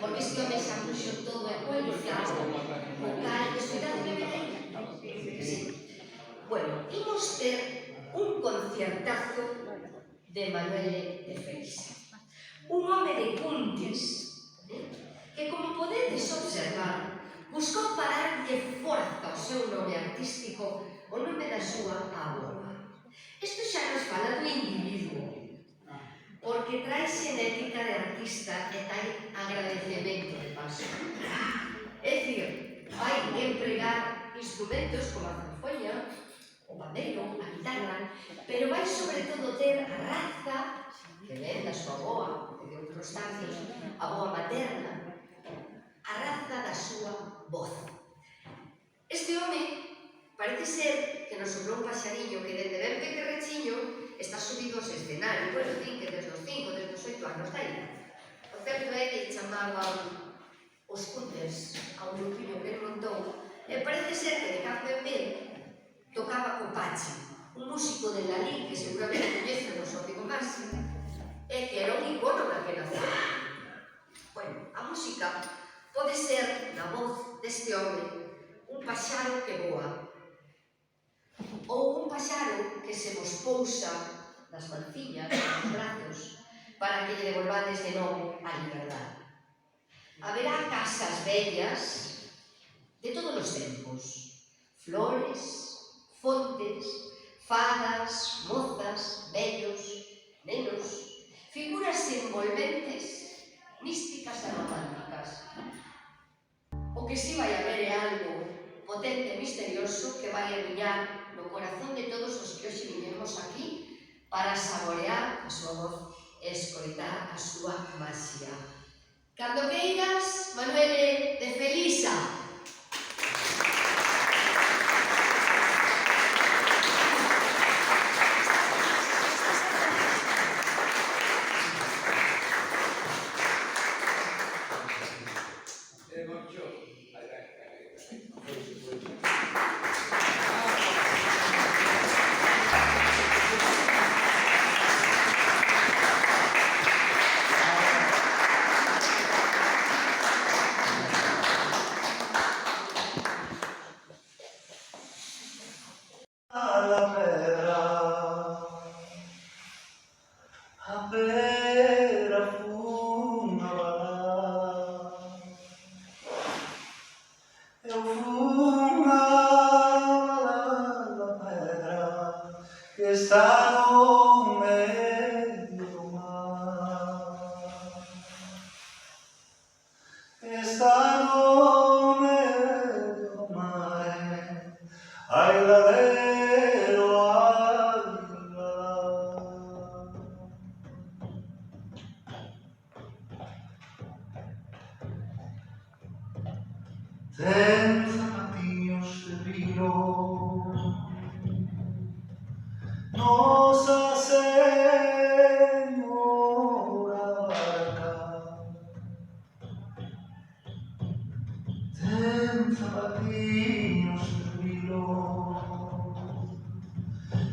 porque este home xa puxo todo ecualizado, vocal, escoitade que ven aí? Sí. Bueno, imos ter un conciertazo de Manuel de Felisa. Un home de Cuntis, que, como podedes observar, buscou pararlle forza ao seu nome artístico o nome da súa avoa. Isto xa nos fala do individuo, porque trae xenética de artista e trae agradecemento de paso. É dicir, vai empregar instrumentos como a zanfolla, o pandeiro, a guitarra, pero vai sobre todo ter a raza que ven da súa avoa e de outros tantos, a avoa materna, a raza da súa voz. Este home parece ser que nos sobrou un paxariño que dende ben pequerrechiño está subido aos escenarios, por fin que desde os 5, desde os 8 anos da idade. O certo é que chamaban os Cuntes a un grupinho que montou e parece ser que de cando en vez tocaba co Pachi, un músico de Lalí que seguramente coñecen o Sótico Máximo e que era un icono naquela zona. Bueno, a música pode ser, na voz deste home, un paxaro que voa ou un paxaro que se vos pousa nas manciñas, nos brazos, para que lle devolvades de novo a liberdade. Haberá casas bellas de todos os tempos, flores, fontes, fadas, mozas, vellos, nenos, figuras envolventes, místicas e románticas. O que si vai haber é algo potente e misterioso que vai adiñar no corazón de todos os que hoxe vinemos aquí para saborear a súa voz e escoitar a súa maxia. Cando queiras, Manuel de Felisa. Está no medio do mar, está no medio do mar, ai ladero, ai ladero. Ten zapatillos de vino, Nossa Senhora barca, tem sapatinhos de vilo,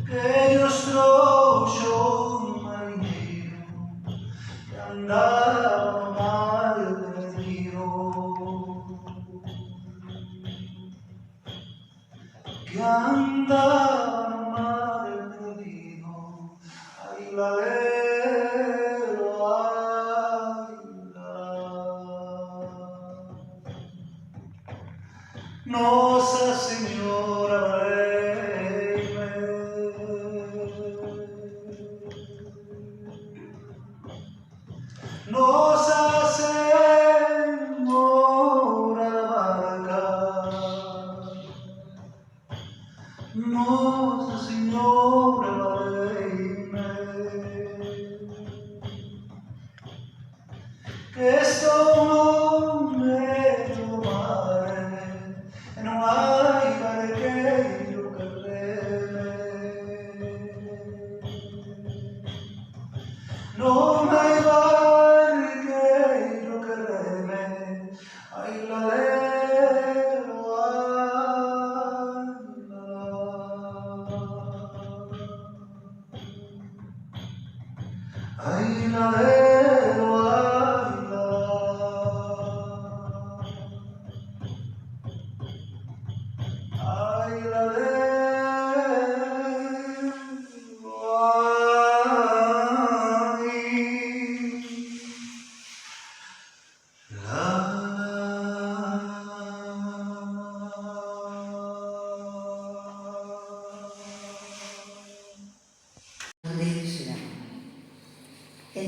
que os trouxe um marinheiro que andava no mar perdido, que andava no mar perdido, ai ladero, ai ladero. Nossa Senhora valei-me, Nossa Senhora barca, Nossa Senhora valei-me, que estou no meio do mar e não há barqueiro que reme, não há barqueiro que reme, ai ladero, ai ladero, ai ladero.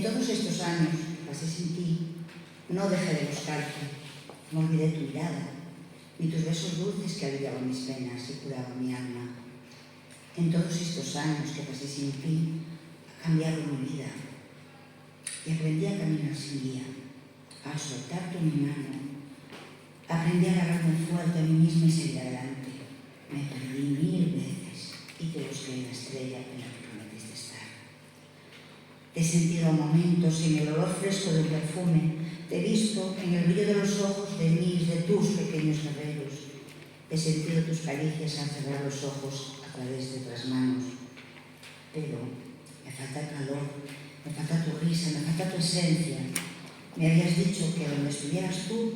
En todos estos años que pasé sin ti, no dejé de buscarte, no olvidé tu mirada, ni tus besos dulces que aliviaban mis penas y curaban mi alma. En todos estos años que pasé sin ti, ha cambiado mi vida y aprendí a caminar sin guía, a soltar tu mi mano, aprendí a agarrarme fuerte a mí misma y seguir adelante. Me perdí 1000 veces y te busqué la estrella en la que prometiste estar. Te he sentido a momentos en el olor fresco del perfume, te he visto en el brillo de los ojos de mis, de tus pequeños guerreros. He sentido tus caricias al cerrar los ojos a través de otras manos. Pero me falta el calor, me falta tu risa, me falta tu esencia. Me habías dicho que donde estuvieras tú,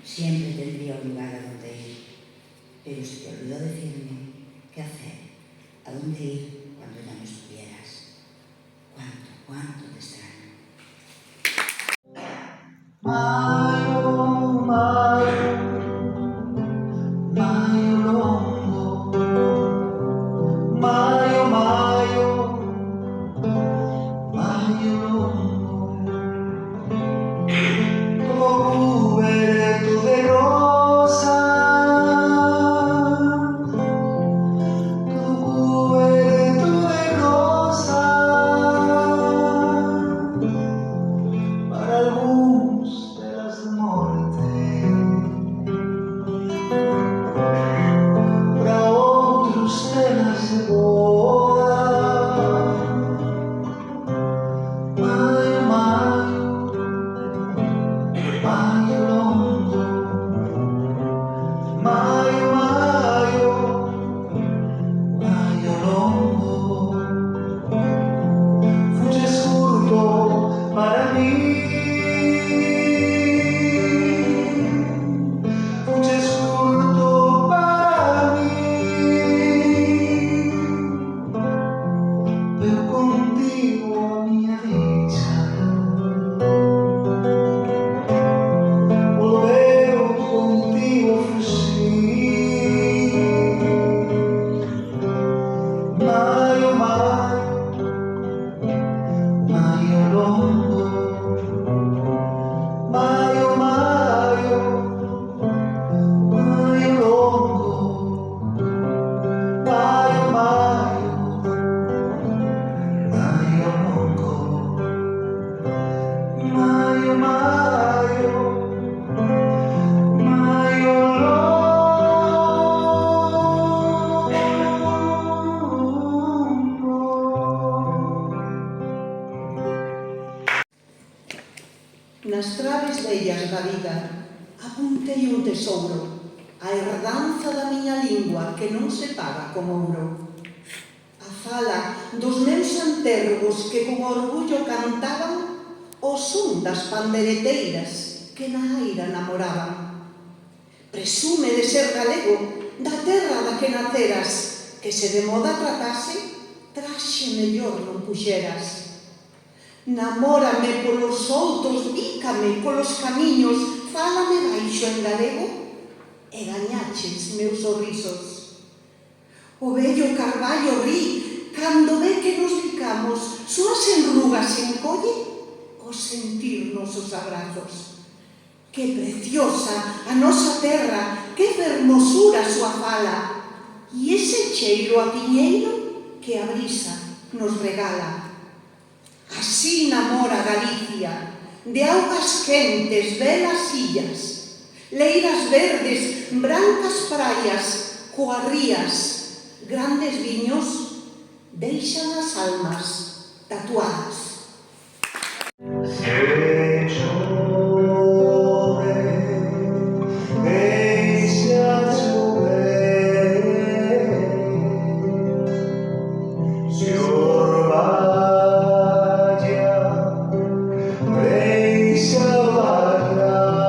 siempre tendría un lugar a donde ir. Pero se te olvidó decirme qué hacer, a dónde ir cuando ya no estuvieras. ¿Cuánto te extraño? Mayo, mayo, mayo longo, mayo, mayo, mayo longo, todo cubierto de rosas, todo cubierto de rosas, para algunos de las muertes, para otros de las bodas. Mayo, mayo, mayo longo, mayo, mayo, mayo longo, fuges curto para mí. Fuges curto para mí, pero contigo minha dicha volveu contigo fugir. Maio, maio, maio longo, maio, maio, maio longo, maio, maio, maio longo, maio, maio, maio longo. Nas traves vellas da vida apuntei un tesouro, a herdanza da miña lingua que non se paga con ouro. A fala dos meus antergos que con orgullo cantaban o son das pandereteiras que na aira namoraban. Presume de ser galego, da terra da que naceras, que se de moda tratase, traxe mellor non puxeras. Namórame polos soltos, bícame polos camiños, fálame baixo en galego e gañaches meus sorrisos. O vello carballo rí, cando ve que nos bicamos, súas enrugas encolle o sentir nosos abrazos. Que preciosa a nosa terra, que fermosura a súa fala, e ese cheiro a piñeiro que a brisa nos regala. Así namora Galicia, de augas quentes, belas illas, leiras verdes, brancas praias, coas rías, grandes viños, deixan as almas tatuadas. Se chove, deixa chover. Se orvalha, deixa bailar.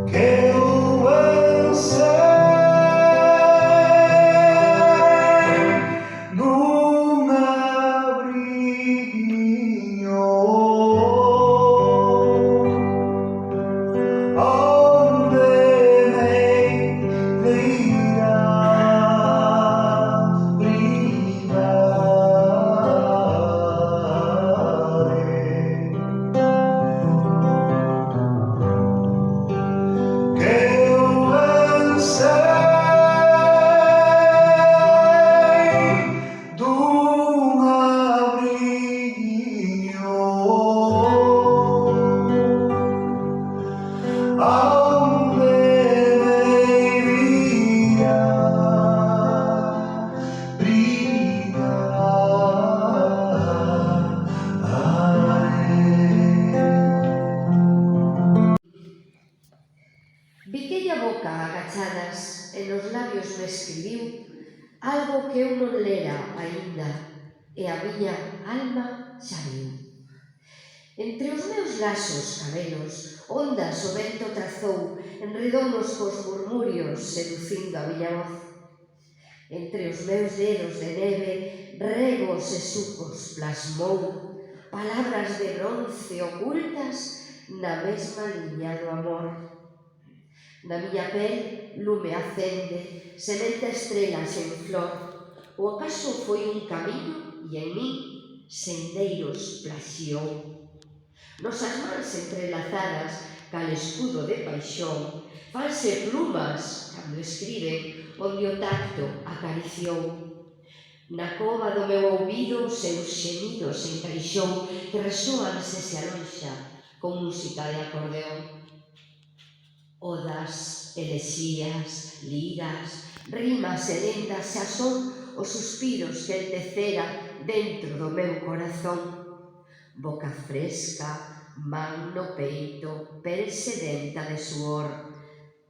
Que o anseio escribiu algo que eu non lera aínda e a miña alma xa viu. Entre os meus laxos cabelos, ondas o vento trazou, enredounos cos murmurios, seducindo a miña voz. Entre os meus dedos de neve, regos e sucos plasmou palabras de bronce ocultas na mesma liña do amor. Na miña pel, lume acende, semente estrelas en flor. O acaso foi un camiño e en min sendeiros plaxiou. Nosas mans entrelazadas, cal escudo de paixón, fanse plumas cando escriben, onde o tacto acariciou. Na cova do meu ouvido os seus xemidos encaixou, que resoan se se aloxa con música de acordeón. Odas, elexías, liras, rimas e lendas xa son os suspiros que el tecera dentro do meu corazón. Boca fresca, man no peito, pel sedenta de suor,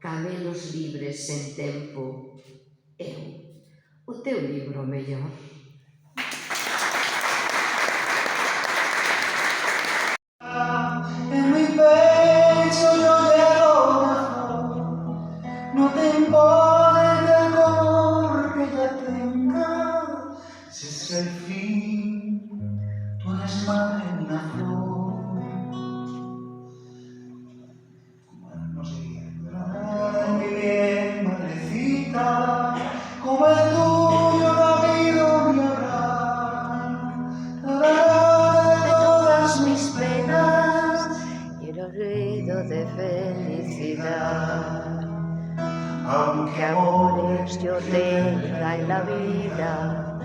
cabelos libres sen tempo. Eu, o teu libro mellor. En mi pecho yo llevo una flor, no te importa el color que ya tenga, si es que al fin tú eres más que una flor. No sé qué. Ay, mi bien, madrecita, como el tuyo no ha habido ni habrá. De todas mis penas Y el ruido de felicidad. aunque Amores yo tenga en la vida,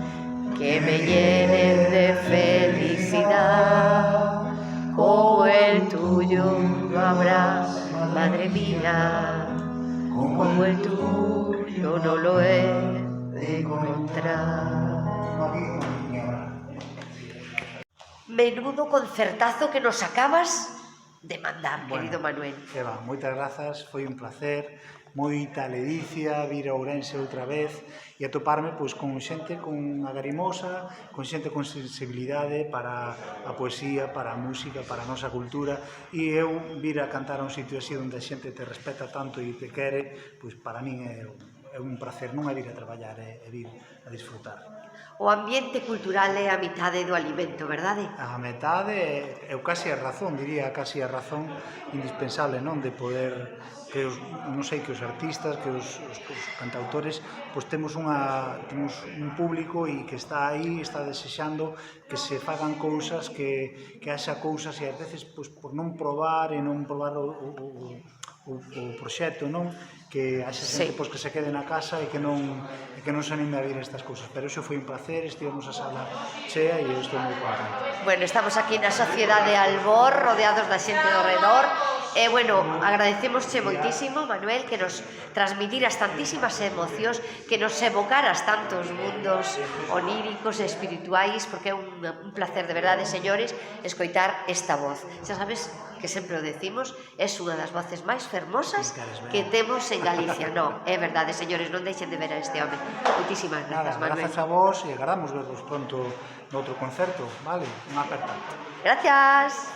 que me llenen de felicidad, como el tuyo no habrá, madre mía, como el tuyo no lo he de encontrar. Menudo concertazo que nos acabas de mandar, querido Manuel. Eva, moitas grazas, foi un placer, moita ledicia vir a Ourense outra vez e atoparme pois, con xente con agarimosa, con xente con sensibilidade para a poesía, para a música, para a nosa cultura, e eu vir a cantar a un sitio así onde a xente te respeta tanto e te quere, pois para min é un placer, non é vir a traballar, é vir a disfrutar. O ambiente cultural é a mitade do alimento, verdade? A metade, eu casi a razón, diría casi a razón indispensable, non, de poder que os, non sei, que os artistas, que os cantautores, pois temos un público e que está aí, está desexando que se fagan cousas, que haxa cousas e ás veces pois por non probar e non probar o proxecto, non? Que haxa xente pois, que se quede na casa e que non se anime a vir estas cousas. Pero iso foi un placer, estivemos a sala chea e eu estou moi contento. Bueno, estamos aquí na Sociedade Albor, rodeados da xente do redor. E, bueno, agradecemosche moitísimo, Manuel, que nos transmitiras tantísimas emocións, que nos evocaras tantos mundos oníricos e espirituais, porque é un placer, de verdade, señores, escoitar esta voz. Xa sabes que sempre o decimos, é unha das voces máis fermosas que temos en Galicia. No, é verdade, señores, non deixen de ver a este home. Moitísimas grazas, Manuel. Grazas a vos e agardamos vervos pronto no outro concerto, vale? Unha aperta. Gracias.